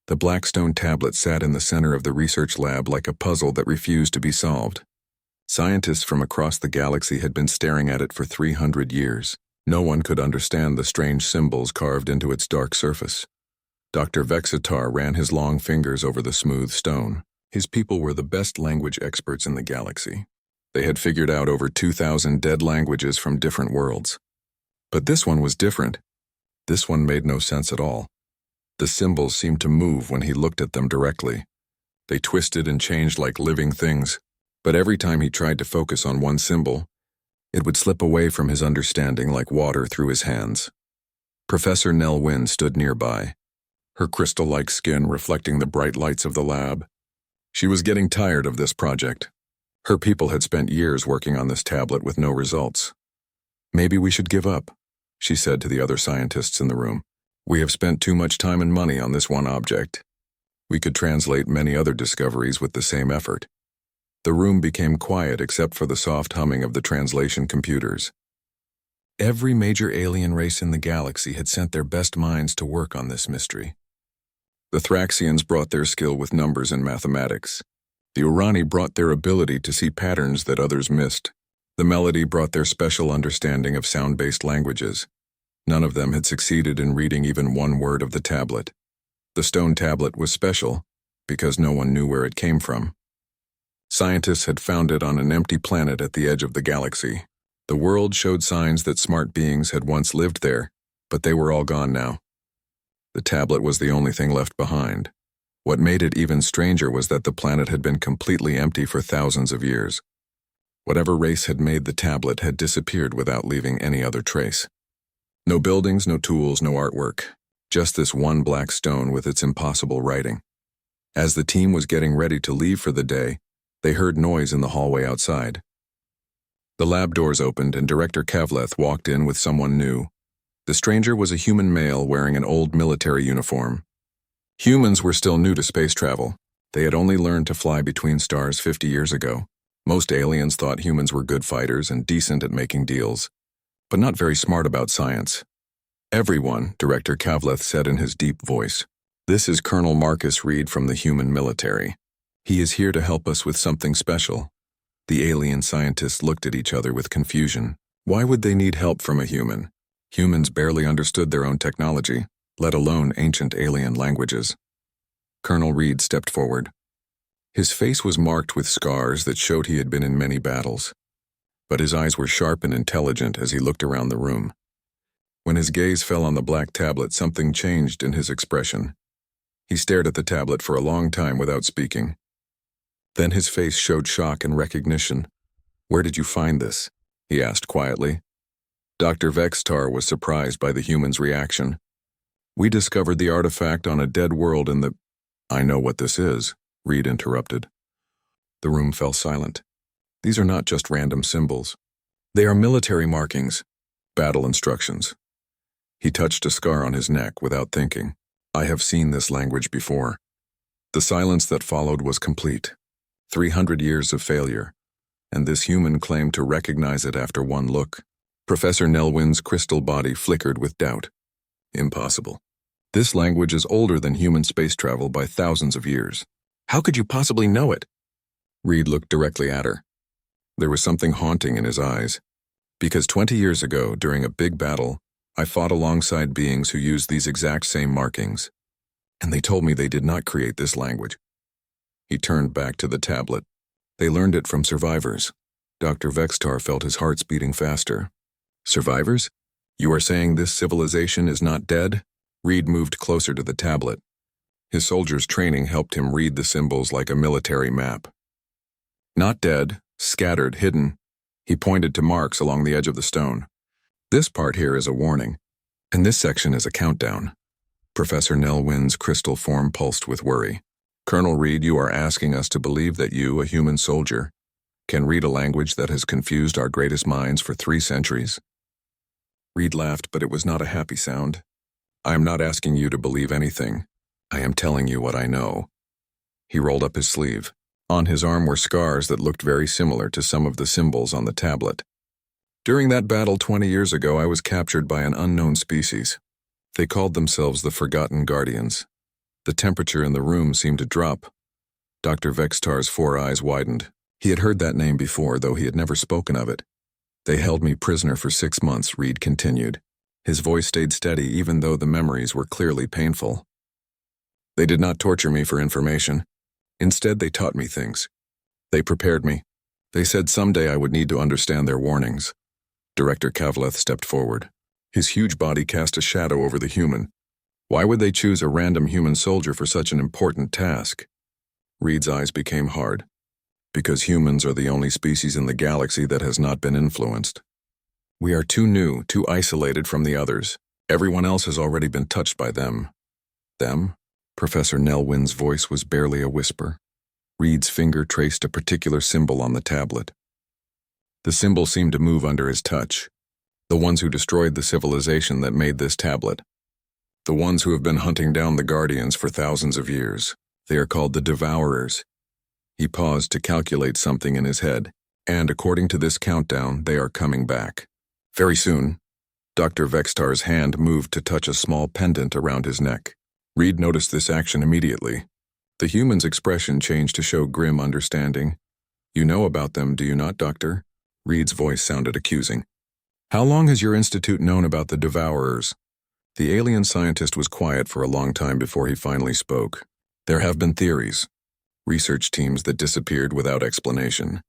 The black stone tablet sat in the center of the research lab like a puzzle that refused to be solved. Scientists from across the galaxy had been staring at it for 300 years. No one could understand the strange symbols carved into its dark surface. Dr. Vexitar ran his long fingers over the smooth stone. His people were the best language experts in the galaxy. They had figured out over 2,000 dead languages from different worlds. But this one was different. This one made no sense at all. The symbols seemed to move when he looked at them directly. They twisted and changed like living things, but every time he tried to focus on one symbol, it would slip away from his understanding like water through his hands. Professor Nell Wynn stood nearby, her crystal-like skin reflecting the bright lights of the lab. She was getting tired of this project. Her people had spent years working on this tablet with no results. "Maybe we should give up," she said to the other scientists in the room. "We have spent too much time and money on this one object. We could translate many other discoveries with the same effort." The room became quiet except for the soft humming of the translation computers. Every major alien race in the galaxy had sent their best minds to work on this mystery. The Thraxians brought their skill with numbers and mathematics. The Urani brought their ability to see patterns that others missed. The Melody brought their special understanding of sound-based languages. None of them had succeeded in reading even one word of the tablet. The stone tablet was special because no one knew where it came from. Scientists had found it on an empty planet at the edge of the galaxy. The world showed signs that smart beings had once lived there, but they were all gone now. The tablet was the only thing left behind. What made it even stranger was that the planet had been completely empty for thousands of years. Whatever race had made the tablet had disappeared without leaving any other trace. No buildings, no tools, no artwork. Just this one black stone with its impossible writing. As the team was getting ready to leave for the day, they heard noise in the hallway outside. The lab doors opened and Director Kavleth walked in with someone new. The stranger was a human male wearing an old military uniform. Humans were still new to space travel. They had only learned to fly between stars 50 years ago. Most aliens thought humans were good fighters and decent at making deals, but not very smart about science. "Everyone," Director Kavleth said in his deep voice. "This is Colonel Marcus Reed from the human military. He is here to help us with something special." The alien scientists looked at each other with confusion. Why would they need help from a human? Humans barely understood their own technology, let alone ancient alien languages. Colonel Reed stepped forward. His face was marked with scars that showed he had been in many battles, but his eyes were sharp and intelligent as he looked around the room. When his gaze fell on the black tablet, something changed in his expression. He stared at the tablet for a long time without speaking. Then his face showed shock and recognition. "Where did you find this?" he asked quietly. Dr. Vexitar was surprised by the human's reaction. "We discovered the artifact on a dead world in the—" "I know what this is," Reed interrupted. The room fell silent. "These are not just random symbols. They are military markings, battle instructions." He touched a scar on his neck without thinking. "I have seen this language before." The silence that followed was complete. 300 years of failure, and this human claimed to recognize it after one look. Professor Nelwyn's crystal body flickered with doubt. "Impossible. This language is older than human space travel by thousands of years. How could you possibly know it?" Reed looked directly at her. There was something haunting in his eyes. "Because 20 years ago, during a big battle, I fought alongside beings who used these exact same markings, and they told me they did not create this language." He turned back to the tablet. "They learned it from survivors." Dr. Vexitar felt his heart beating faster. "Survivors? You are saying this civilization is not dead?" Reed moved closer to the tablet. His soldier's training helped him read the symbols like a military map. "Not dead, scattered, hidden." He pointed to marks along the edge of the stone. "This part here is a warning, and this section is a countdown." Professor Nelwyn's crystal form pulsed with worry. "Colonel Reed, you are asking us to believe that you, a human soldier, can read a language that has confused our greatest minds for 3 centuries. Reed laughed, but it was not a happy sound. "I am not asking you to believe anything. I am telling you what I know." He rolled up his sleeve. On his arm were scars that looked very similar to some of the symbols on the tablet. "During that battle 20 years ago, I was captured by an unknown species. They called themselves the Forgotten Guardians. The temperature in the room seemed to drop. Dr. Vextar's 4 eyes widened. He had heard that name before, though he had never spoken of it. They held me prisoner for 6 months, Reed continued. His voice stayed steady even though the memories were clearly painful. They did not torture me for information. Instead, they taught me things. They prepared me. They said someday I would need to understand their warnings. Director Kavleth stepped forward. His huge body cast a shadow over the human. Why would they choose a random human soldier for such an important task? Reed's eyes became hard. Because humans are the only species in the galaxy that has not been influenced. We are too new, too isolated from the others. Everyone else has already been touched by them. Them? Professor Nelwyn's voice was barely a whisper. Reed's finger traced a particular symbol on the tablet. The symbol seemed to move under his touch. The ones who destroyed the civilization that made this tablet. The ones who have been hunting down the Guardians for thousands of years. They are called the Devourers. He paused to calculate something in his head, and according to this countdown, they are coming back. Very soon. Dr. Vextar's hand moved to touch a small pendant around his neck. Reed noticed this action immediately. The human's expression changed to show grim understanding. You know about them, do you not, Doctor? Reed's voice sounded accusing. How long has your institute known about the Devourers? The alien scientist was quiet for a long time before he finally spoke. There have been theories. Research teams that disappeared without explanation.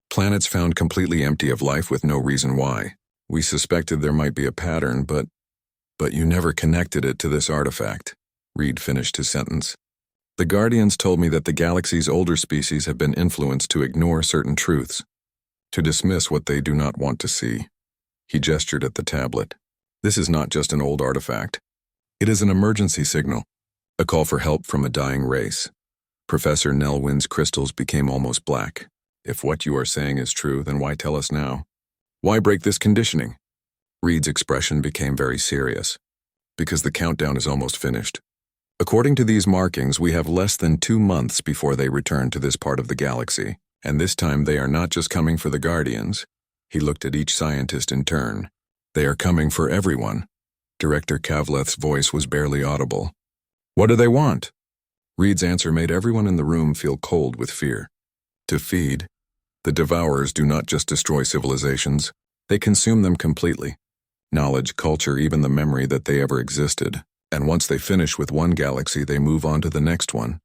Planets found completely empty of life with no reason why. We suspected there might be a pattern, but you never connected it to this artifact. Reed finished his sentence. The Guardians told me that the galaxy's older species have been influenced to ignore certain truths, to dismiss what they do not want to see. He gestured at the tablet. This is not just an old artifact. It is an emergency signal, a call for help from a dying race. Professor Nelwyn's crystals became almost black. If what you are saying is true, then why tell us now? Why break this conditioning? Reed's expression became very serious. Because the countdown is almost finished. According to these markings, we have less than 2 months before they return to this part of the galaxy. And this time they are not just coming for the Guardians. He looked at each scientist in turn. They are coming for everyone. Director Kavleth's voice was barely audible. What do they want? Reed's answer made everyone in the room feel cold with fear. To feed. The Devourers do not just destroy civilizations. They consume them completely. Knowledge, culture, even the memory that they ever existed. And once they finish with one galaxy, they move on to the next one.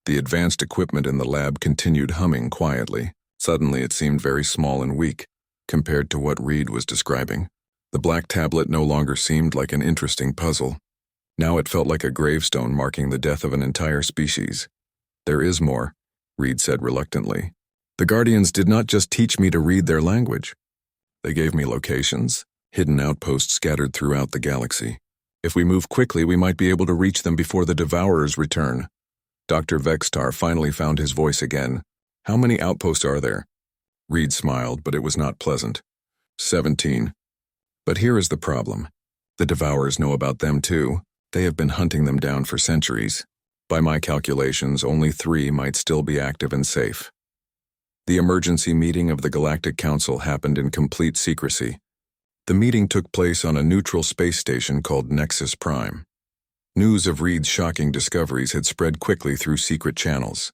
The advanced equipment in the lab continued humming quietly. Suddenly it seemed very small and weak, compared to what Reed was describing. The black tablet no longer seemed like an interesting puzzle. Now it felt like a gravestone marking the death of an entire species. There is more, Reed said reluctantly. The Guardians did not just teach me to read their language. They gave me locations, hidden outposts scattered throughout the galaxy. If we move quickly, we might be able to reach them before the Devourers return. Dr. Vextar finally found his voice again. How many outposts are there? Reed smiled, but it was not pleasant. 17. But here is the problem. The Devourers know about them too. They have been hunting them down for centuries. By my calculations, only 3 might still be active and safe. The emergency meeting of the Galactic Council happened in complete secrecy. The meeting took place on a neutral space station called Nexus Prime. News of Reed's shocking discoveries had spread quickly through secret channels.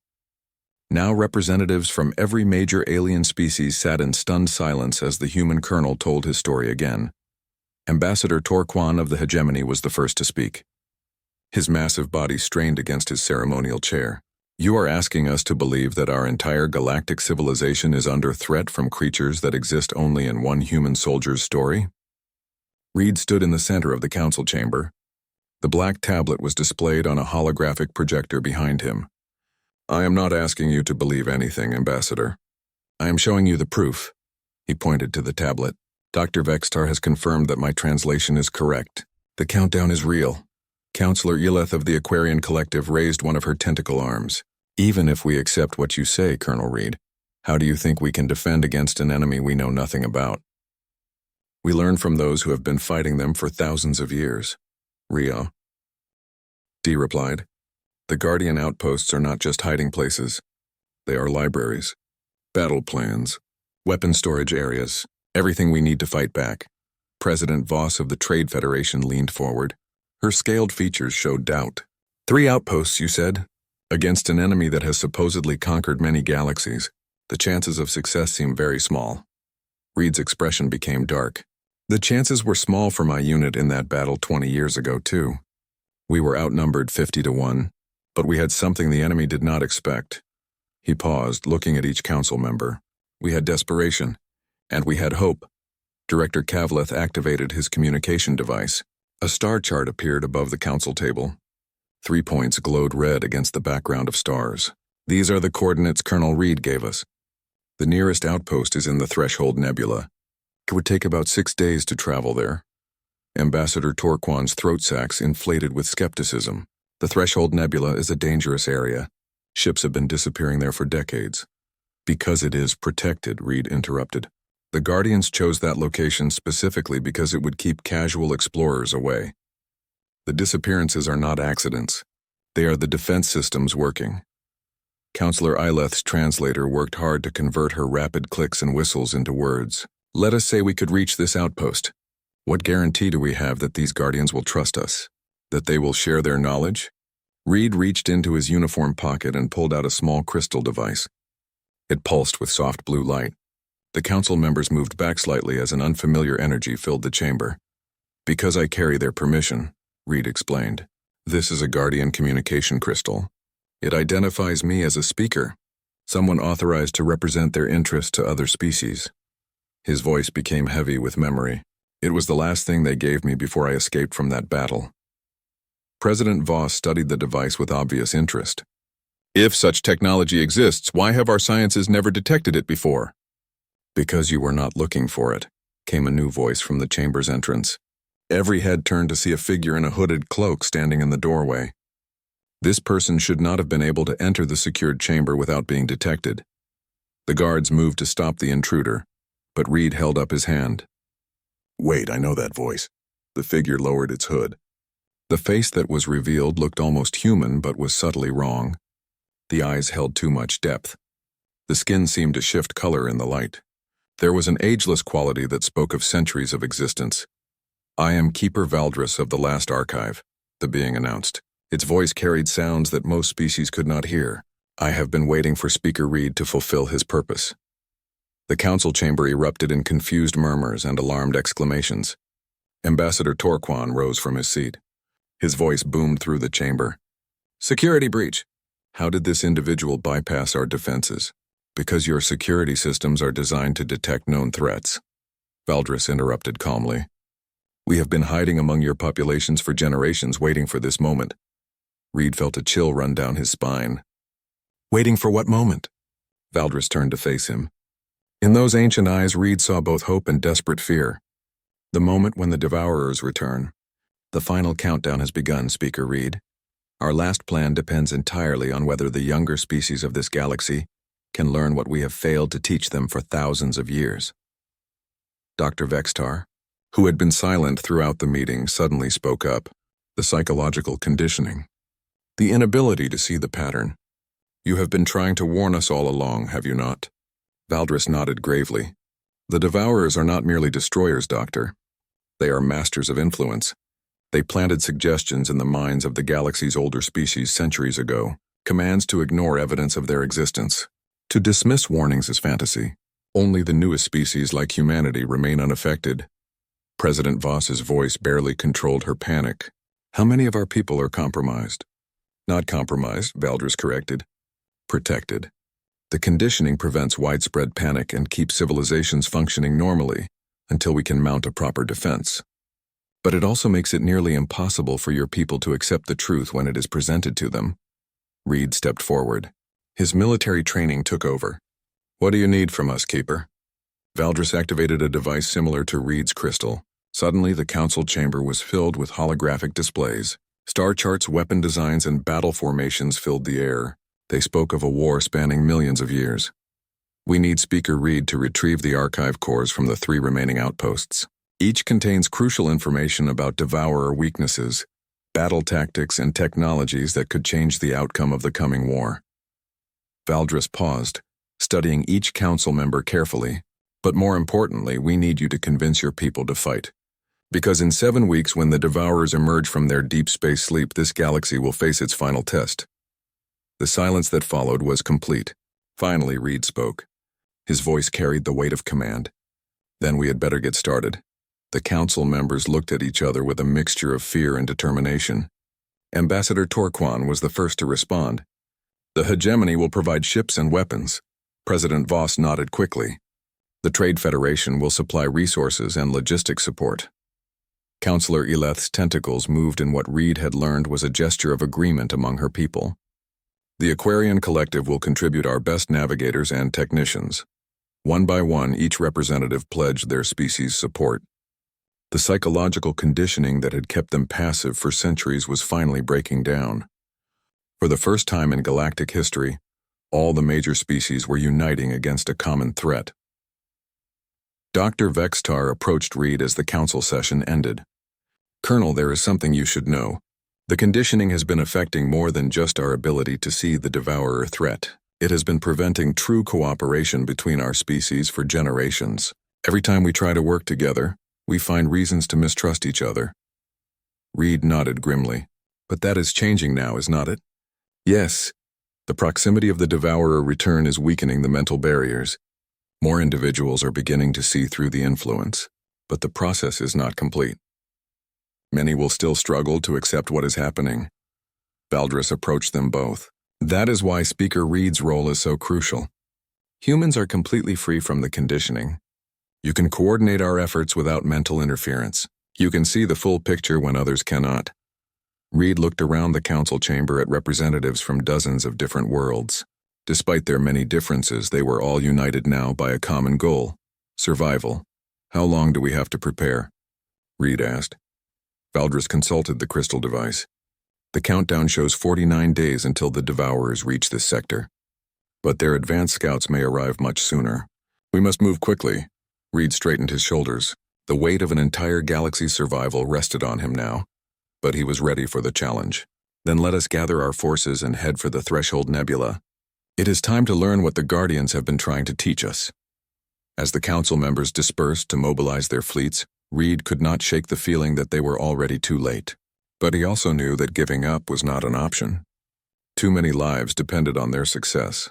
Now representatives from every major alien species sat in stunned silence as the human colonel told his story again. Ambassador Torquan of the Hegemony was the first to speak. His massive body strained against his ceremonial chair. You are asking us to believe that our entire galactic civilization is under threat from creatures that exist only in one human soldier's story? Reed stood in the center of the council chamber. The black tablet was displayed on a holographic projector behind him. I am not asking you to believe anything, Ambassador. I am showing you the proof. He pointed to the tablet. Dr. Vextar has confirmed that my translation is correct. The countdown is real. Counselor Yeleth of the Aquarian Collective raised one of her tentacle arms. Even if we accept what you say, Colonel Reed, how do you think we can defend against an enemy we know nothing about? We learn from those who have been fighting them for thousands of years. Rio. D replied. The Guardian outposts are not just hiding places. They are libraries, battle plans, weapon storage areas, everything we need to fight back. President Voss of the Trade Federation leaned forward. Her scaled features showed doubt. 3 outposts, you said? Against an enemy that has supposedly conquered many galaxies. The chances of success seem very small. Reed's expression became dark. The chances were small for my unit in that battle 20 years ago, too. We were outnumbered 50-1, but we had something the enemy did not expect. He paused, looking at each council member. We had desperation, and we had hope. Director Kavleth activated his communication device. A star chart appeared above the council table. 3 points glowed red against the background of stars. These are the coordinates Colonel Reed gave us. The nearest outpost is in the Threshold Nebula. It would take about 6 days to travel there. Ambassador Torquan's throat sacs inflated with skepticism. The Threshold Nebula is a dangerous area. Ships have been disappearing there for decades. Because it is protected, Reed interrupted. The Guardians chose that location specifically because it would keep casual explorers away. The disappearances are not accidents. They are the defense systems working. Counselor Ileth's translator worked hard to convert her rapid clicks and whistles into words. Let us say we could reach this outpost. What guarantee do we have that these Guardians will trust us? That they will share their knowledge? Reed reached into his uniform pocket and pulled out a small crystal device. It pulsed with soft blue light. The council members moved back slightly as an unfamiliar energy filled the chamber. Because I carry their permission, Reed explained. This is a Guardian communication crystal. It identifies me as a speaker, someone authorized to represent their interest to other species. His voice became heavy with memory. It was the last thing they gave me before I escaped from that battle. President Voss studied the device with obvious interest. If such technology exists, why have our sciences never detected it before? Because you were not looking for it, came a new voice from the chamber's entrance. Every head turned to see a figure in a hooded cloak standing in the doorway. This person should not have been able to enter the secured chamber without being detected. The guards moved to stop the intruder, but Reed held up his hand. Wait, I know that voice. The figure lowered its hood. The face that was revealed looked almost human but was subtly wrong. The eyes held too much depth. The skin seemed to shift color in the light. There was an ageless quality that spoke of centuries of existence. I am Keeper Valdris of the Last Archive, the being announced. Its voice carried sounds that most species could not hear. I have been waiting for Speaker Reed to fulfill his purpose. The council chamber erupted in confused murmurs and alarmed exclamations. Ambassador Torquan rose from his seat. His voice boomed through the chamber. Security breach. How did this individual bypass our defenses? Because your security systems are designed to detect known threats. Valdris interrupted calmly. We have been hiding among your populations for generations, waiting for this moment. Reed felt a chill run down his spine. Waiting for what moment? Valdris turned to face him. In those ancient eyes, Reed saw both hope and desperate fear. The moment when the Devourers return. The final countdown has begun, Speaker Reed. Our last plan depends entirely on whether the younger species of this galaxy can learn what we have failed to teach them for thousands of years. Dr. Vextar, who had been silent throughout the meeting, suddenly spoke up. The psychological conditioning. The inability to see the pattern. You have been trying to warn us all along, have you not? Valdris nodded gravely. The Devourers are not merely destroyers, Doctor. They are masters of influence. They planted suggestions in the minds of the galaxy's older species centuries ago, commands to ignore evidence of their existence, to dismiss warnings as fantasy. Only the newest species like humanity remain unaffected. President Voss's voice barely controlled her panic. How many of our people are compromised? Not compromised, Valdris corrected. Protected. The conditioning prevents widespread panic and keeps civilizations functioning normally until we can mount a proper defense. But it also makes it nearly impossible for your people to accept the truth when it is presented to them. Reed stepped forward. His military training took over. What do you need from us, Keeper? Valdris activated a device similar to Reed's crystal. Suddenly, the council chamber was filled with holographic displays. Star charts, weapon designs, and battle formations filled the air. They spoke of a war spanning millions of years. We need Speaker Reed to retrieve the archive cores from the 3 remaining outposts. Each contains crucial information about Devourer weaknesses, battle tactics, and technologies that could change the outcome of the coming war. Valdris paused, studying each council member carefully. But more importantly, we need you to convince your people to fight. Because in 7 weeks, when the Devourers emerge from their deep space sleep, this galaxy will face its final test. The silence that followed was complete. Finally, Reed spoke. His voice carried the weight of command. Then we had better get started. The council members looked at each other with a mixture of fear and determination. Ambassador Torquan was the first to respond. The hegemony will provide ships and weapons. President Voss nodded quickly. The Trade Federation will supply resources and logistics support. Councillor Eleth's tentacles moved in what Reed had learned was a gesture of agreement among her people. The Aquarian Collective will contribute our best navigators and technicians. One by one, each representative pledged their species' support. The psychological conditioning that had kept them passive for centuries was finally breaking down. For the first time in galactic history, all the major species were uniting against a common threat. Dr. Vextar approached Reed as the council session ended. Colonel, there is something you should know. The conditioning has been affecting more than just our ability to see the Devourer threat. It has been preventing true cooperation between our species for generations. Every time we try to work together, we find reasons to mistrust each other. Reed nodded grimly. But that is changing now, is not it? Yes. The proximity of the Devourer return is weakening the mental barriers. More individuals are beginning to see through the influence, but the process is not complete. Many will still struggle to accept what is happening. Valdris approached them both. That is why Speaker Reed's role is so crucial. Humans are completely free from the conditioning. You can coordinate our efforts without mental interference. You can see the full picture when others cannot. Reed looked around the council chamber at representatives from dozens of different worlds. Despite their many differences, they were all united now by a common goal: survival. How long do we have to prepare? Reed asked. Valdris consulted the crystal device. The countdown shows 49 days until the Devourers reach this sector. But their advanced scouts may arrive much sooner. We must move quickly. Reed straightened his shoulders. The weight of an entire galaxy's survival rested on him now. But he was ready for the challenge. Then let us gather our forces and head for the Threshold Nebula. It is time to learn what the Guardians have been trying to teach us. As the council members dispersed to mobilize their fleets, Reed could not shake the feeling that they were already too late. But he also knew that giving up was not an option. Too many lives depended on their success.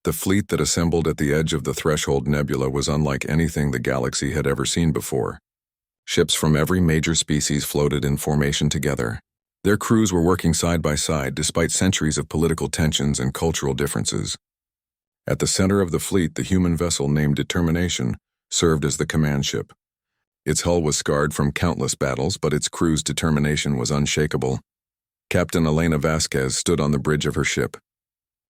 The fleet that assembled at the edge of the Threshold Nebula was unlike anything the galaxy had ever seen before. Ships from every major species floated in formation together. Their crews were working side by side despite centuries of political tensions and cultural differences. At the center of the fleet, the human vessel named Determination served as the command ship. Its hull was scarred from countless battles, but its crew's determination was unshakable. Captain Elena Vasquez stood on the bridge of her ship.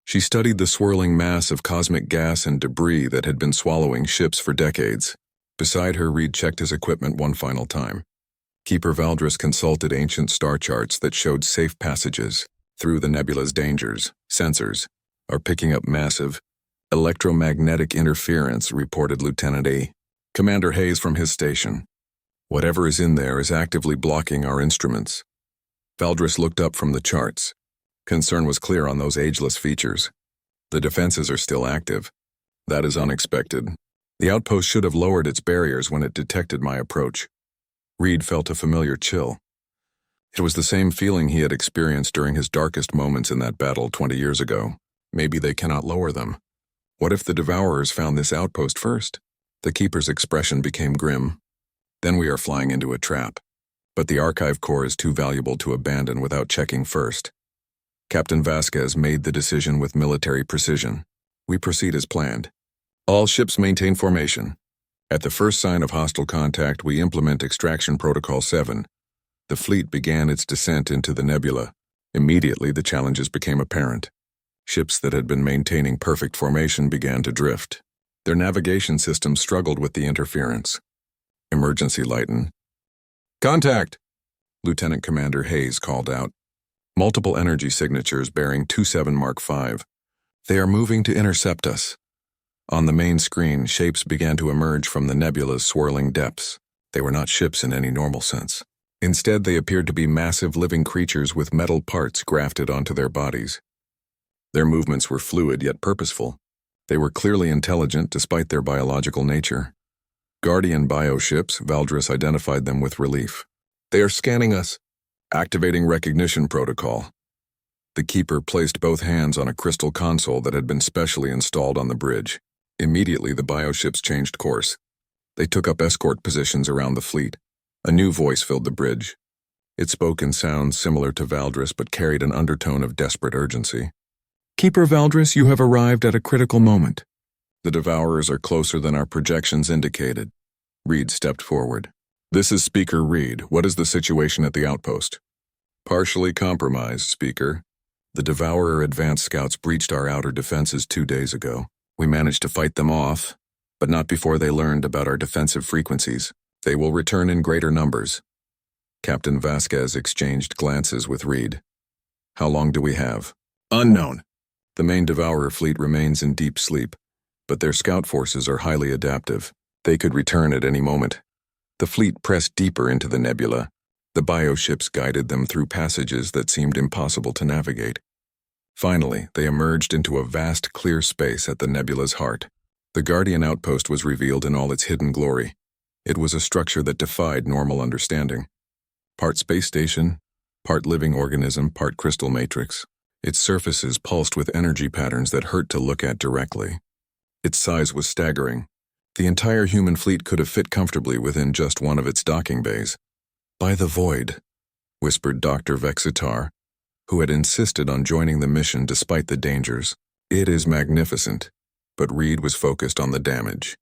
She studied the swirling mass of cosmic gas and debris that had been swallowing ships for decades. Beside her, Reed checked his equipment one final time. Keeper Valdris consulted ancient star charts that showed safe passages through the nebula's dangers. Sensors are picking up massive electromagnetic interference, reported Lieutenant A. Commander Hayes from his station. Whatever is in there is actively blocking our instruments. Valdris looked up from the charts. Concern was clear on those ageless features. The defenses are still active. That is unexpected. The outpost should have lowered its barriers when it detected my approach. Reed felt a familiar chill. It was the same feeling he had experienced during his darkest moments in that battle 20 years ago. Maybe they cannot lower them. What if the Devourers found this outpost first? The Keeper's expression became grim. Then we are flying into a trap. But the Archive Corps is too valuable to abandon without checking first. Captain Vasquez made the decision with military precision. We proceed as planned. All ships maintain formation. At the first sign of hostile contact, we implement Extraction Protocol 7. The fleet began its descent into the nebula. Immediately, the challenges became apparent. Ships that had been maintaining perfect formation began to drift. Their navigation systems struggled with the interference. Emergency lighten. Contact! Lieutenant Commander Hayes called out. Multiple energy signatures bearing 27 Mark V. They are moving to intercept us. On the main screen, shapes began to emerge from the nebula's swirling depths. They were not ships in any normal sense. Instead, they appeared to be massive living creatures with metal parts grafted onto their bodies. Their movements were fluid yet purposeful. They were clearly intelligent despite their biological nature. Guardian bioships, Valdris identified them with relief. They are scanning us. Activating recognition protocol. The keeper placed both hands on a crystal console that had been specially installed on the bridge. Immediately, the bioships changed course. They took up escort positions around the fleet. A new voice filled the bridge. It spoke in sounds similar to Valdris but carried an undertone of desperate urgency. Keeper Valdris, you have arrived at a critical moment. The Devourers are closer than our projections indicated. Reed stepped forward. This is Speaker Reed. What is the situation at the outpost? Partially compromised, Speaker. The Devourer advance scouts breached our outer defenses 2 days ago. We managed to fight them off, but not before they learned about our defensive frequencies. They will return in greater numbers. Captain Vasquez exchanged glances with Reed. How long do we have? Unknown. The main Devourer fleet remains in deep sleep, but their scout forces are highly adaptive. They could return at any moment. The fleet pressed deeper into the nebula. The bioships guided them through passages that seemed impossible to navigate. Finally, they emerged into a vast clear space at the nebula's heart. The Guardian outpost was revealed in all its hidden glory. It was a structure that defied normal understanding. Part space station, part living organism, part crystal matrix. Its surfaces pulsed with energy patterns that hurt to look at directly. Its size was staggering. The entire human fleet could have fit comfortably within just one of its docking bays. By the void, whispered Dr. Vexitar, who had insisted on joining the mission despite the dangers. It is magnificent, but Reed was focused on the damage.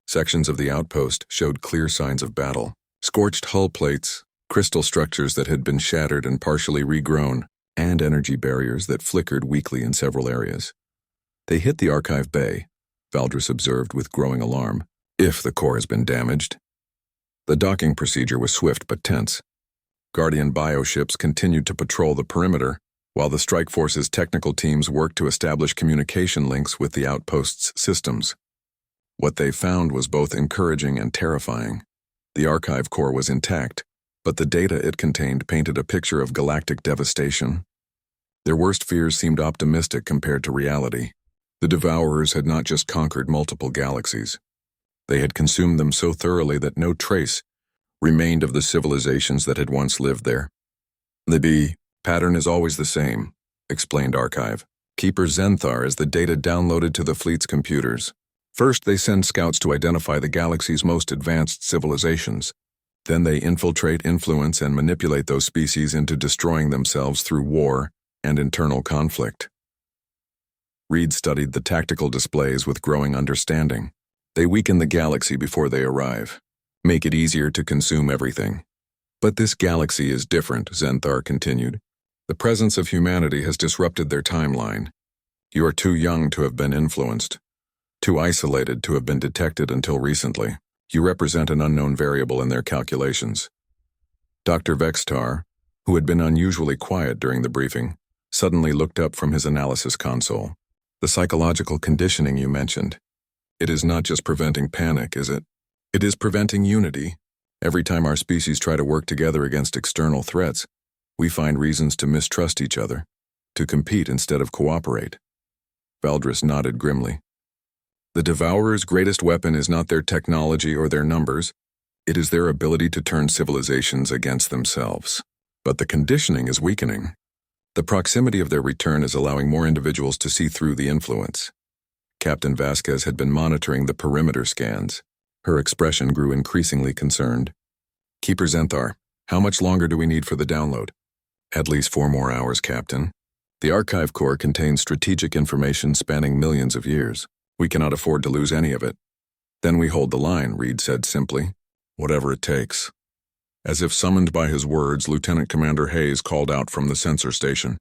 Sections of the outpost showed clear signs of battle. Scorched hull plates, crystal structures that had been shattered and partially regrown, and energy barriers that flickered weakly in several areas. They hit the archive bay, Valdris observed with growing alarm, if the core has been damaged. The docking procedure was swift but tense. Guardian bioships continued to patrol the perimeter, while the Strike Force's technical teams worked to establish communication links with the outpost's systems. What they found was both encouraging and terrifying. The archive core was intact, but the data it contained painted a picture of galactic devastation. Their worst fears seemed optimistic compared to reality. The Devourers had not just conquered multiple galaxies. They had consumed them so thoroughly that no trace remained of the civilizations that had once lived there. The pattern is always the same, explained Archive. Keeper Zenthar is the data downloaded to the fleet's computers. First, they send scouts to identify the galaxy's most advanced civilizations. Then they infiltrate, influence, and manipulate those species into destroying themselves through war and internal conflict. Reed studied the tactical displays with growing understanding. They weaken the galaxy before they arrive, make it easier to consume everything. But this galaxy is different, Zenthar continued. The presence of humanity has disrupted their timeline. You are too young to have been influenced, too isolated to have been detected until recently. You represent an unknown variable in their calculations. Dr. Vextar, who had been unusually quiet during the briefing, suddenly looked up from his analysis console. The psychological conditioning you mentioned. It is not just preventing panic, is it? It is preventing unity. Every time our species try to work together against external threats, we find reasons to mistrust each other, to compete instead of cooperate. Valdris nodded grimly. The Devourer's greatest weapon is not their technology or their numbers. It is their ability to turn civilizations against themselves. But the conditioning is weakening. The proximity of their return is allowing more individuals to see through the influence. Captain Vasquez had been monitoring the perimeter scans. Her expression grew increasingly concerned. Keeper Zenthar, how much longer do we need for the download? At least 4 more hours, Captain. The archive core contains strategic information spanning millions of years. We cannot afford to lose any of it. Then we hold the line, Reed said simply. Whatever it takes. As if summoned by his words, Lieutenant Commander Hayes called out from the sensor station.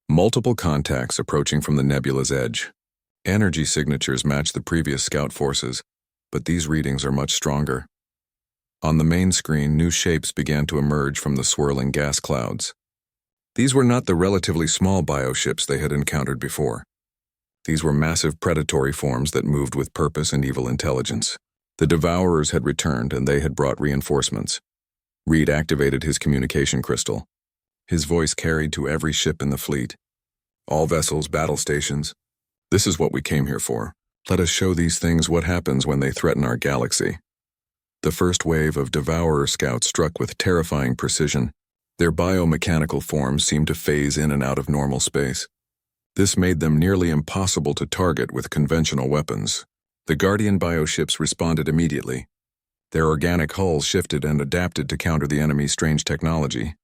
Multiple contacts approaching from the nebula's edge. Energy signatures match the previous scout forces, but these readings are much stronger. On the main screen, new shapes began to emerge from the swirling gas clouds. These were not the relatively small bioships they had encountered before. These were massive predatory forms that moved with purpose and evil intelligence. The Devourers had returned, and they had brought reinforcements. Reed activated his communication crystal. His voice carried to every ship in the fleet. All vessels, battle stations. This is what we came here for. Let us show these things what happens when they threaten our galaxy. The first wave of Devourer scouts struck with terrifying precision. Their biomechanical forms seemed to phase in and out of normal space. This made them nearly impossible to target with conventional weapons. The Guardian bioships responded immediately. Their organic hulls shifted and adapted to counter the enemy's strange technology.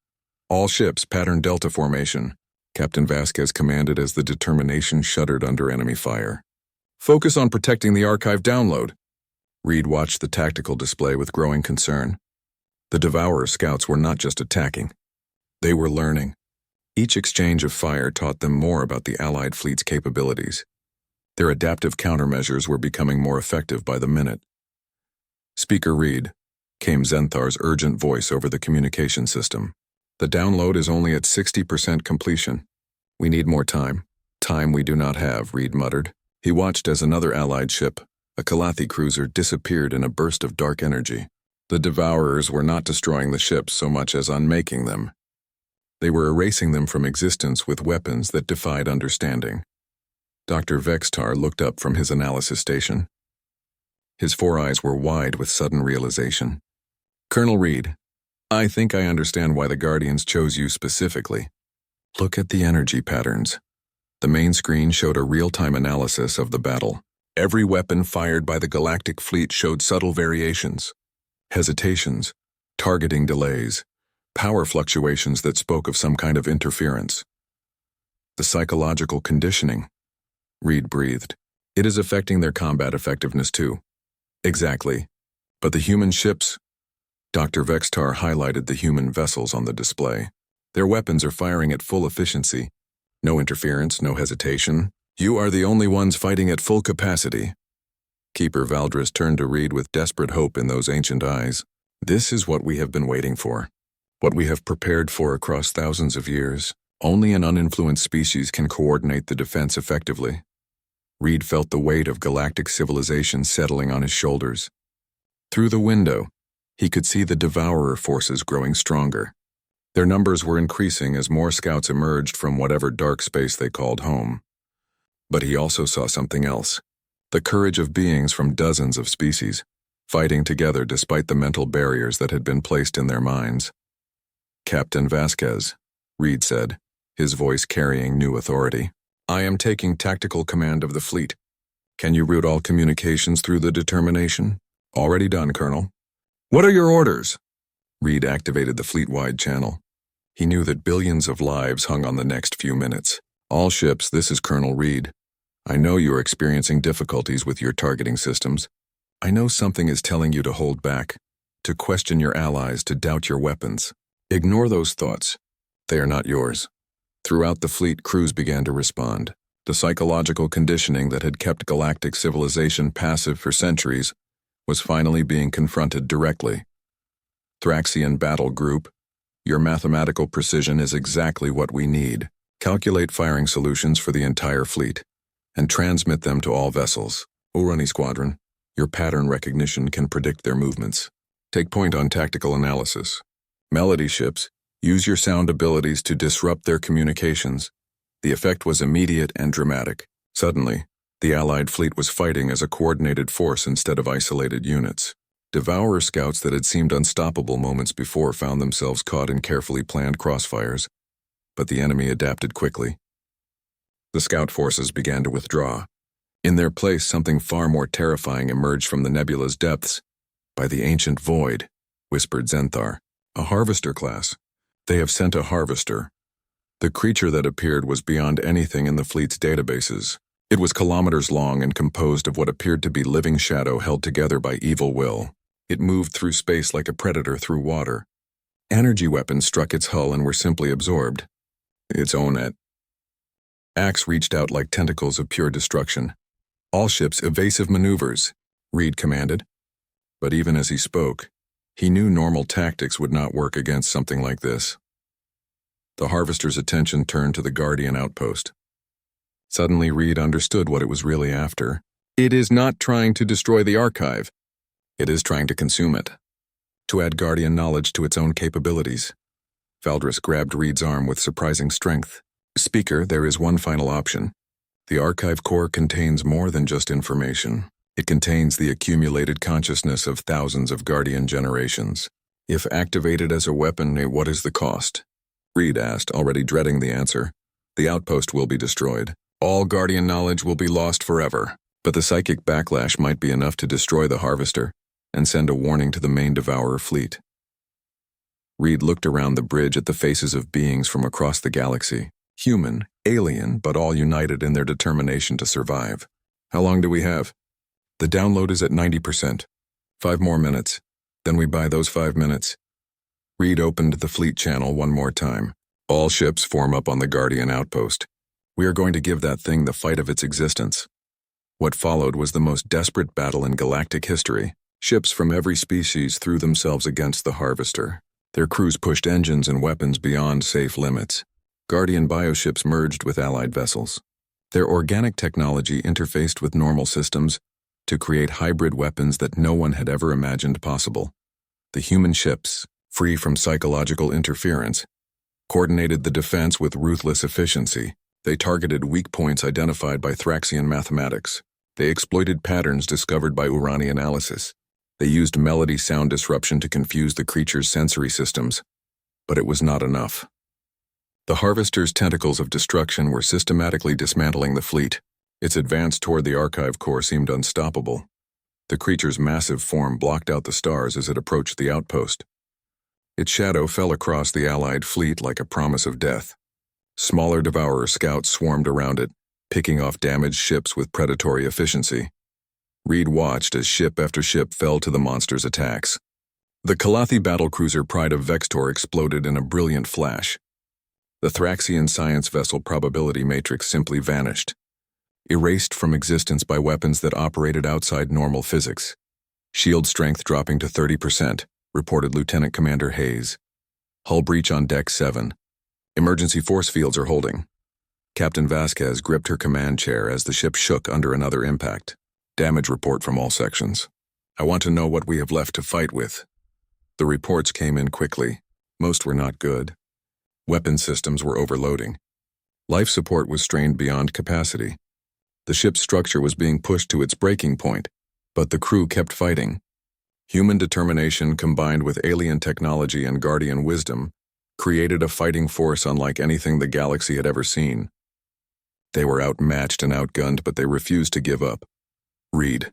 All ships patterned Delta formation, Captain Vasquez commanded as the Determination shuddered under enemy fire. Focus on protecting the archive download. Reed watched the tactical display with growing concern. The Devourer scouts were not just attacking. They were learning. Each exchange of fire taught them more about the Allied fleet's capabilities. Their adaptive countermeasures were becoming more effective by the minute. Speaker Reed, came Zenthar's urgent voice over the communication system. The download is only at 60% completion. We need more time. Time we do not have, Reed muttered. He watched as another Allied ship, a Calathi cruiser, disappeared in a burst of dark energy. The Devourers were not destroying the ships so much as unmaking them. They were erasing them from existence with weapons that defied understanding. Dr. Vextar looked up from his analysis station. His four eyes were wide with sudden realization. Colonel Reed, I think I understand why the Guardians chose you specifically. Look at the energy patterns. The main screen showed a real-time analysis of the battle. Every weapon fired by the Galactic fleet showed subtle variations, hesitations, targeting delays, power fluctuations that spoke of some kind of interference. The psychological conditioning, Reed breathed. It is affecting their combat effectiveness too. Exactly. But the human ships? Dr. Vextar highlighted the human vessels on the display. Their weapons are firing at full efficiency. No interference, no hesitation. You are the only ones fighting at full capacity. Keeper Valdris turned to Reed with desperate hope in those ancient eyes. This is what we have been waiting for. What we have prepared for across thousands of years. Only an uninfluenced species can coordinate the defense effectively. Reed felt the weight of galactic civilization settling on his shoulders. Through the window, he could see the Devourer forces growing stronger. Their numbers were increasing as more scouts emerged from whatever dark space they called home. But he also saw something else. The courage of beings from dozens of species, fighting together despite the mental barriers that had been placed in their minds. Captain Vasquez, Reed said, his voice carrying new authority. I am taking tactical command of the fleet. Can you route all communications through the Determination? Already done, Colonel. What are your orders? Reed activated the fleet-wide channel. He knew that billions of lives hung on the next few minutes. All ships, this is Colonel Reed. I know you are experiencing difficulties with your targeting systems. I know something is telling you to hold back, to question your allies, to doubt your weapons. Ignore those thoughts. They are not yours. Throughout the fleet, crews began to respond. The psychological conditioning that had kept galactic civilization passive for centuries was finally being confronted directly. Thraxian Battle Group, your mathematical precision is exactly what we need. Calculate firing solutions for the entire fleet and transmit them to all vessels. Urani Squadron, your pattern recognition can predict their movements. Take point on tactical analysis. Melody ships, use your sound abilities to disrupt their communications. The effect was immediate and dramatic. Suddenly, the Allied fleet was fighting as a coordinated force instead of isolated units. Devourer scouts that had seemed unstoppable moments before found themselves caught in carefully planned crossfires, but the enemy adapted quickly. The scout forces began to withdraw. In their place, something far more terrifying emerged from the nebula's depths. By the ancient void, whispered Zenthar. A harvester class. They have sent a harvester. The creature that appeared was beyond anything in the fleet's databases. It was kilometers long and composed of what appeared to be living shadow held together by evil will. It moved through space like a predator through water. Energy weapons struck its hull and were simply absorbed. Its own axe reached out like tentacles of pure destruction. All ships evasive maneuvers, Reed commanded. But even as he spoke, he knew normal tactics would not work against something like this. The harvester's attention turned to the Guardian outpost. Suddenly, Reed understood what it was really after. It is not trying to destroy the archive. It is trying to consume it. To add Guardian knowledge to its own capabilities. Valdris grabbed Reed's arm with surprising strength. Speaker, there is one final option. The archive core contains more than just information. It contains the accumulated consciousness of thousands of Guardian generations. If activated as a weapon, what is the cost? Reed asked, already dreading the answer. The outpost will be destroyed. All Guardian knowledge will be lost forever. But the psychic backlash might be enough to destroy the Harvester and send a warning to the main Devourer fleet. Reed looked around the bridge at the faces of beings from across the galaxy. Human, alien, but all united in their determination to survive. How long do we have? The download is at 90%. 5 more minutes. Then we buy those 5 minutes. Reed opened the fleet channel one more time. All ships form up on the Guardian outpost. We are going to give that thing the fight of its existence. What followed was the most desperate battle in galactic history. Ships from every species threw themselves against the Harvester. Their crews pushed engines and weapons beyond safe limits. Guardian bioships merged with allied vessels. Their organic technology interfaced with normal systems to create hybrid weapons that no one had ever imagined possible. The human ships, free from psychological interference, coordinated the defense with ruthless efficiency. They targeted weak points identified by Thraxian mathematics. They exploited patterns discovered by Urani analysis. They used melody sound disruption to confuse the creature's sensory systems. But it was not enough. The Harvester's tentacles of destruction were systematically dismantling the fleet. Its advance toward the archive core seemed unstoppable. The creature's massive form blocked out the stars as it approached the outpost. Its shadow fell across the allied fleet like a promise of death. Smaller Devourer scouts swarmed around it, picking off damaged ships with predatory efficiency. Reed watched as ship after ship fell to the monster's attacks. The Kalathi battlecruiser Pride of Vextor exploded in a brilliant flash. The Thraxian science vessel probability matrix simply vanished, erased from existence by weapons that operated outside normal physics. Shield strength dropping to 30%, reported Lieutenant Commander Hayes. Hull breach on Deck 7. Emergency force fields are holding. Captain Vasquez gripped her command chair as the ship shook under another impact. Damage report from all sections. I want to know what we have left to fight with. The reports came in quickly. Most were not good. Weapon systems were overloading. Life support was strained beyond capacity. The ship's structure was being pushed to its breaking point, but the crew kept fighting. Human determination combined with alien technology and Guardian wisdom created a fighting force unlike anything the galaxy had ever seen. They were outmatched and outgunned, but they refused to give up. Reed,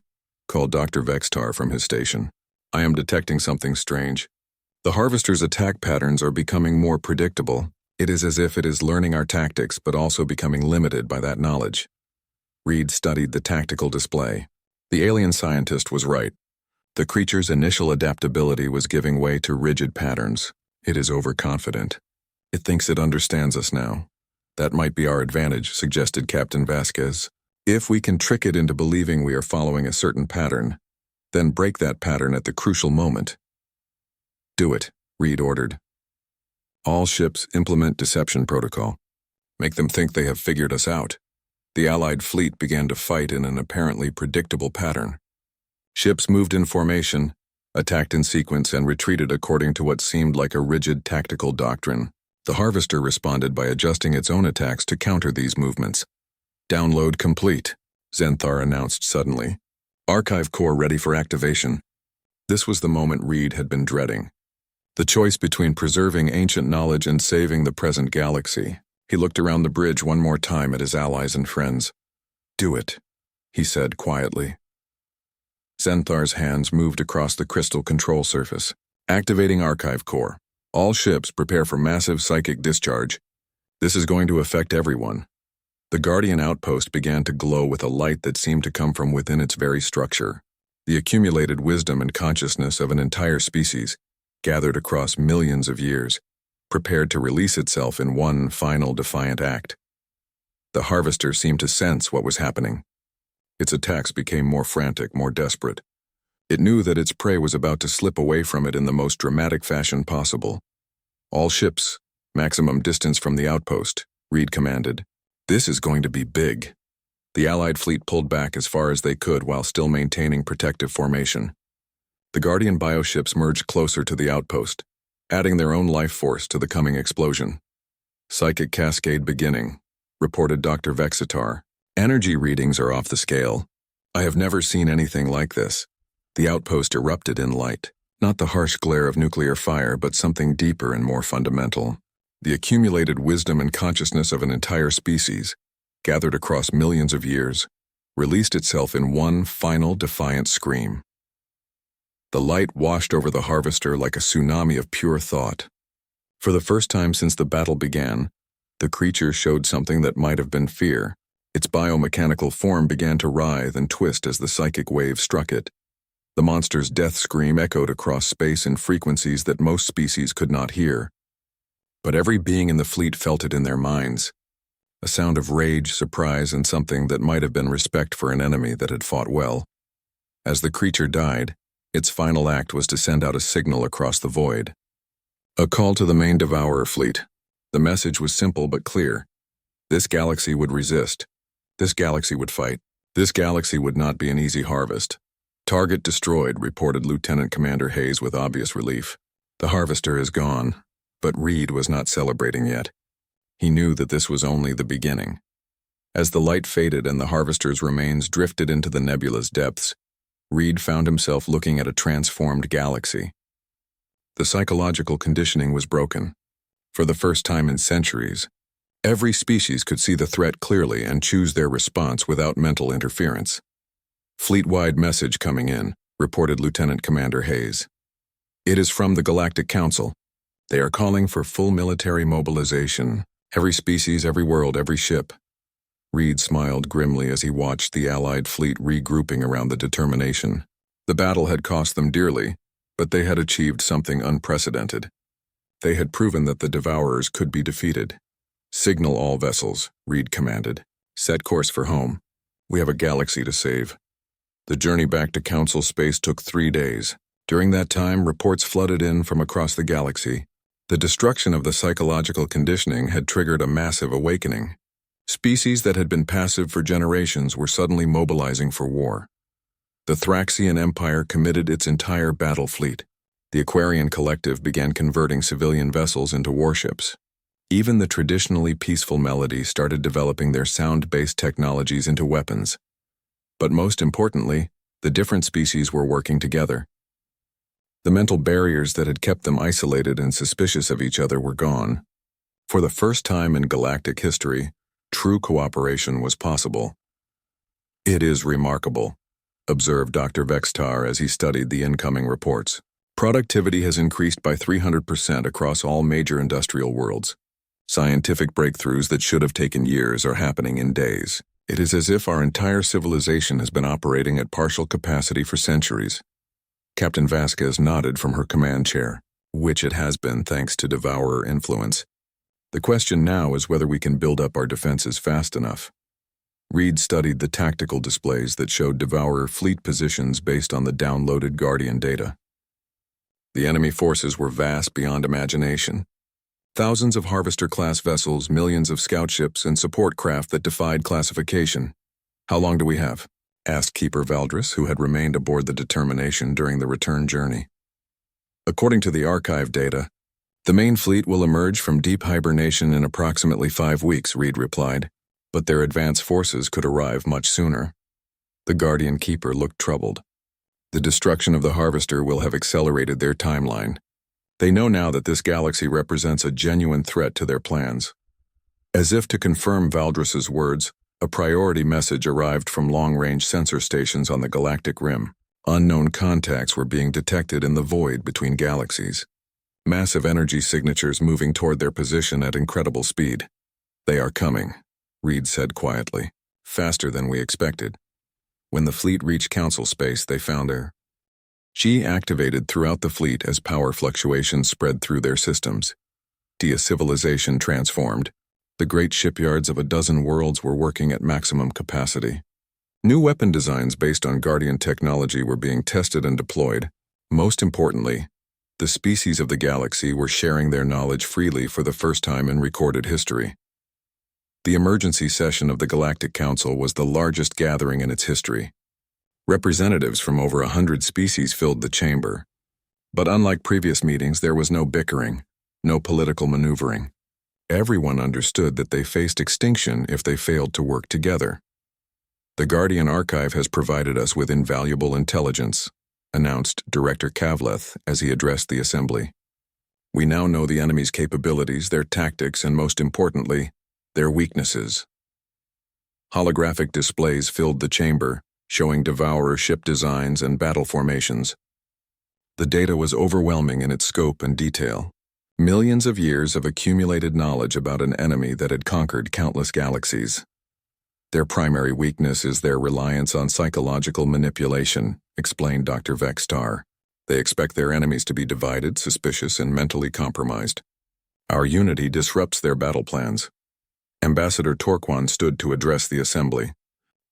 called Dr. Vextar from his station. I am detecting something strange. The Harvester's attack patterns are becoming more predictable. It is as if it is learning our tactics, but also becoming limited by that knowledge. Reed studied the tactical display. The alien scientist was right. The creature's initial adaptability was giving way to rigid patterns. It is overconfident. It thinks it understands us now. That might be our advantage, suggested Captain Vasquez. If we can trick it into believing we are following a certain pattern, then break that pattern at the crucial moment. Do it, Reed ordered. All ships implement deception protocol. Make them think they have figured us out. The Allied fleet began to fight in an apparently predictable pattern. Ships moved in formation, attacked in sequence, and retreated according to what seemed like a rigid tactical doctrine. The Harvester responded by adjusting its own attacks to counter these movements. Download complete, Zenthar announced suddenly. Archive core ready for activation. This was the moment Reed had been dreading. The choice between preserving ancient knowledge and saving the present galaxy. He looked around the bridge one more time at his allies and friends. Do it, he said quietly. Zenthar's hands moved across the crystal control surface. Activating archive core. All ships prepare for massive psychic discharge. This is going to affect everyone. The Guardian outpost began to glow with a light that seemed to come from within its very structure. The accumulated wisdom and consciousness of an entire species, gathered across millions of years, prepared to release itself in one final defiant act. The Harvester seemed to sense what was happening. Its attacks became more frantic, more desperate. It knew that its prey was about to slip away from it in the most dramatic fashion possible. All ships, maximum distance from the outpost, Reed commanded. This is going to be big. The Allied fleet pulled back as far as they could while still maintaining protective formation. The Guardian bioships merged closer to the outpost, adding their own life force to the coming explosion. Psychic cascade beginning, reported Dr. Vexitar. Energy readings are off the scale. I have never seen anything like this. The outpost erupted in light. Not the harsh glare of nuclear fire, but something deeper and more fundamental. The accumulated wisdom and consciousness of an entire species, gathered across millions of years, released itself in one final defiant scream. The light washed over the harvester like a tsunami of pure thought. For the first time since the battle began, the creature showed something that might have been fear. Its biomechanical form began to writhe and twist as the psychic wave struck it. The monster's death scream echoed across space in frequencies that most species could not hear. But every being in the fleet felt it in their minds. A sound of rage, surprise, and something that might have been respect for an enemy that had fought well. As the creature died, its final act was to send out a signal across the void. A call to the main Devourer fleet. The message was simple but clear. This galaxy would resist. This galaxy would fight. This galaxy would not be an easy harvest. Target destroyed, reported Lieutenant Commander Hayes with obvious relief. The harvester is gone, but Reed was not celebrating yet. He knew that this was only the beginning. As the light faded and the harvester's remains drifted into the nebula's depths, Reed found himself looking at a transformed galaxy. The psychological conditioning was broken. For the first time in centuries, every species could see the threat clearly and choose their response without mental interference. Fleet-wide message coming in, reported Lieutenant Commander Hayes. It is from the Galactic Council. They are calling for full military mobilization. Every species, every world, every ship. Reed smiled grimly as he watched the Allied fleet regrouping around the determination. The battle had cost them dearly, but they had achieved something unprecedented. They had proven that the Devourers could be defeated. Signal all vessels, Reed commanded. Set course for home. We have a galaxy to save. The journey back to Council space took 3 days. During that time, reports flooded in from across the galaxy. The destruction of the psychological conditioning had triggered a massive awakening. Species that had been passive for generations were suddenly mobilizing for war. The Thraxian Empire committed its entire battle fleet. The Aquarian Collective began converting civilian vessels into warships. Even the traditionally peaceful Melody started developing their sound-based technologies into weapons. But most importantly, the different species were working together. The mental barriers that had kept them isolated and suspicious of each other were gone. For the first time in galactic history, true cooperation was possible. It is remarkable, observed Dr. Vextar as he studied the incoming reports. Productivity has increased by 300% across all major industrial worlds. Scientific breakthroughs that should have taken years are happening in days. It is as if our entire civilization has been operating at partial capacity for centuries. Captain Vasquez nodded from her command chair, which it has been thanks to Devourer influence. The question now is whether we can build up our defenses fast enough. Reed studied the tactical displays that showed Devourer fleet positions based on the downloaded Guardian data. The enemy forces were vast beyond imagination. Thousands of Harvester-class vessels, millions of scout ships, and support craft that defied classification. How long do we have? Asked Keeper Valdris, who had remained aboard the Determination during the return journey. According to the archive data, the main fleet will emerge from deep hibernation in approximately 5 weeks, Reed replied, but their advance forces could arrive much sooner. The Guardian Keeper looked troubled. The destruction of the Harvester will have accelerated their timeline. They know now that this galaxy represents a genuine threat to their plans. As if to confirm Valdris's words, a priority message arrived from long-range sensor stations on the galactic rim. Unknown contacts were being detected in the void between galaxies. Massive energy signatures moving toward their position at incredible speed. They are coming, Reed said quietly, faster than we expected. When the fleet reached Council space, they found her. She activated throughout the fleet as power fluctuations spread through their systems. A civilization transformed. The great shipyards of a dozen worlds were working at maximum capacity. New weapon designs based on Guardian technology were being tested and deployed. Most importantly, the species of the galaxy were sharing their knowledge freely for the first time in recorded history. The emergency session of the Galactic Council was the largest gathering in its history. Representatives from over 100 species filled the chamber. But unlike previous meetings, there was no bickering, no political maneuvering. Everyone understood that they faced extinction if they failed to work together. The Guardian Archive has provided us with invaluable intelligence, announced Director Kavleth as he addressed the assembly. We now know the enemy's capabilities, their tactics, and most importantly, their weaknesses. Holographic displays filled the chamber, showing Devourer ship designs and battle formations. The data was overwhelming in its scope and detail. Millions of years of accumulated knowledge about an enemy that had conquered countless galaxies. Their primary weakness is their reliance on psychological manipulation, explained Dr. Vextar. They expect their enemies to be divided, suspicious, and mentally compromised. Our unity disrupts their battle plans. Ambassador Torquan stood to address the assembly.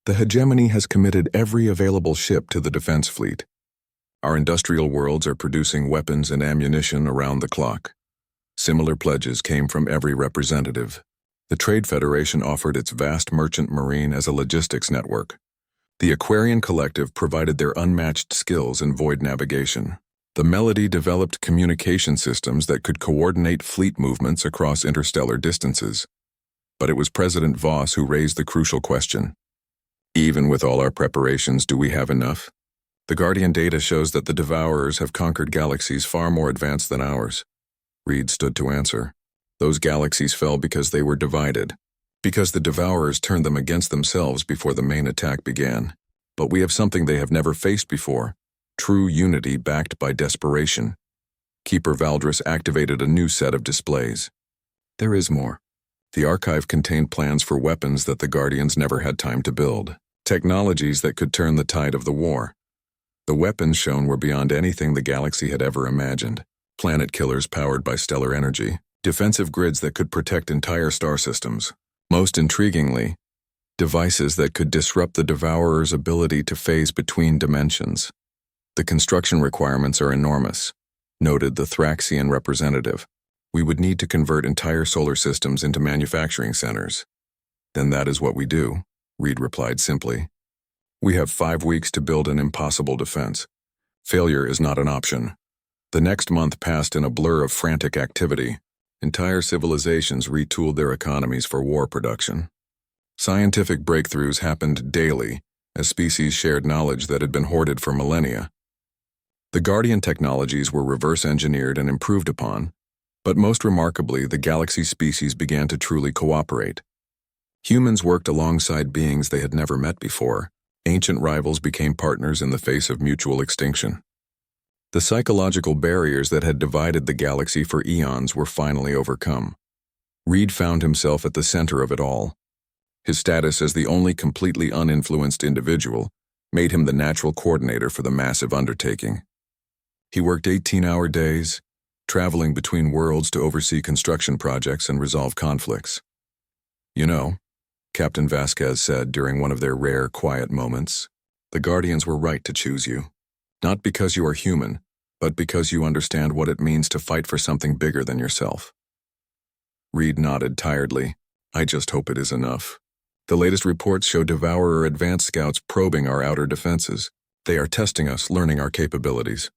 The hegemony has committed every available ship to the defense fleet. Our industrial worlds are producing weapons and ammunition around the clock. Similar pledges came from every representative. The Trade Federation offered its vast merchant marine as a logistics network. The Aquarian Collective provided their unmatched skills in void navigation. The Melody developed communication systems that could coordinate fleet movements across interstellar distances. But it was President Voss who raised the crucial question. Even with all our preparations, do we have enough? The Guardian data shows that the Devourers have conquered galaxies far more advanced than ours. Reed stood to answer. Those galaxies fell because they were divided, because the Devourers turned them against themselves before the main attack began. But we have something they have never faced before, true unity backed by desperation. Keeper Valdris activated a new set of displays. There is more. The archive contained plans for weapons that the Guardians never had time to build, technologies that could turn the tide of the war. The weapons shown were beyond anything the galaxy had ever imagined. Planet killers powered by stellar energy, defensive grids that could protect entire star systems. Most intriguingly, devices that could disrupt the Devourer's ability to phase between dimensions. The construction requirements are enormous, noted the Thraxian representative. We would need to convert entire solar systems into manufacturing centers. Then that is what we do, Reed replied simply. We have 5 weeks to build an impossible defense. Failure is not an option. The next month passed in a blur of frantic activity. Entire civilizations retooled their economies for war production. Scientific breakthroughs happened daily as species shared knowledge that had been hoarded for millennia. The Guardian technologies were reverse-engineered and improved upon, but most remarkably, the galaxy species began to truly cooperate. Humans worked alongside beings they had never met before. Ancient rivals became partners in the face of mutual extinction. The psychological barriers that had divided the galaxy for eons were finally overcome. Reed found himself at the center of it all. His status as the only completely uninfluenced individual made him the natural coordinator for the massive undertaking. He worked 18-hour days, traveling between worlds to oversee construction projects and resolve conflicts. You know, Captain Vasquez said during one of their rare, quiet moments, the Guardians were right to choose you. Not because you are human, but because you understand what it means to fight for something bigger than yourself. Reed nodded tiredly. I just hope it is enough. The latest reports show Devourer advanced scouts probing our outer defenses. They are testing us, learning our capabilities.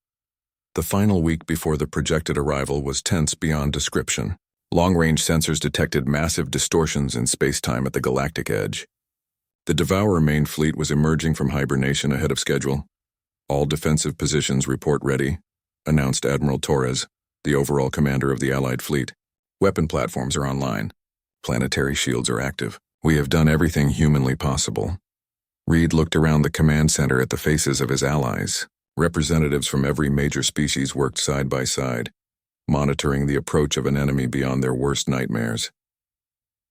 The final week before the projected arrival was tense beyond description. Long-range sensors detected massive distortions in space-time at the galactic edge. The Devourer main fleet was emerging from hibernation ahead of schedule. All defensive positions report ready, announced Admiral Torres, the overall commander of the Allied fleet. Weapon platforms are online. Planetary shields are active. We have done everything humanly possible. Reed looked around the command center at the faces of his allies. Representatives from every major species worked side by side, monitoring the approach of an enemy beyond their worst nightmares.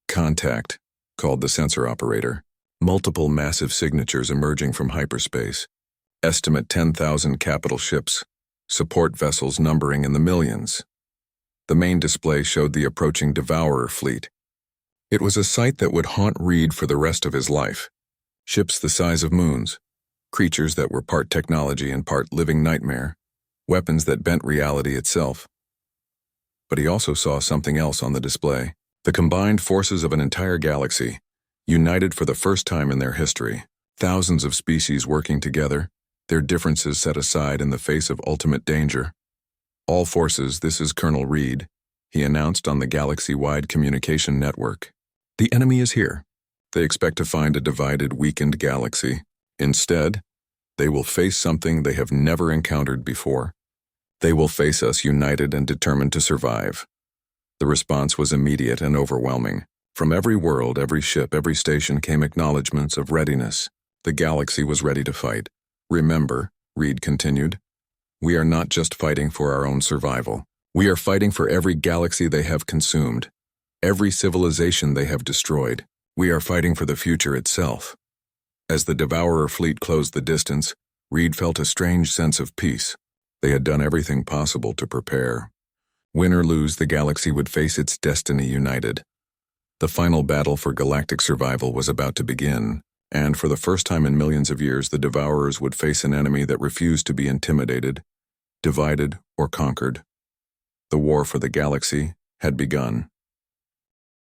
Contact, called the sensor operator. Multiple massive signatures emerging from hyperspace. Estimate 10,000 capital ships. Support vessels numbering in the millions. The main display showed the approaching Devourer fleet. It was a sight that would haunt Reed for the rest of his life. Ships the size of moons. Creatures that were part technology and part living nightmare. Weapons that bent reality itself. But he also saw something else on the display. The combined forces of an entire galaxy, united for the first time in their history. Thousands of species working together, their differences set aside in the face of ultimate danger. All forces, this is Colonel Reed, he announced on the galaxy-wide communication network. The enemy is here. They expect to find a divided, weakened galaxy. Instead, they will face something they have never encountered before. They will face us united and determined to survive. The response was immediate and overwhelming. From every world, every ship, every station came acknowledgments of readiness. The galaxy was ready to fight. Remember, Reed continued, we are not just fighting for our own survival. We are fighting for every galaxy they have consumed, every civilization they have destroyed. We are fighting for the future itself. As the Devourer fleet closed the distance, Reed felt a strange sense of peace. They had done everything possible to prepare. Win or lose, the galaxy would face its destiny united. The final battle for galactic survival was about to begin, and for the first time in millions of years, the Devourers would face an enemy that refused to be intimidated, divided, or conquered. The war for the galaxy had begun.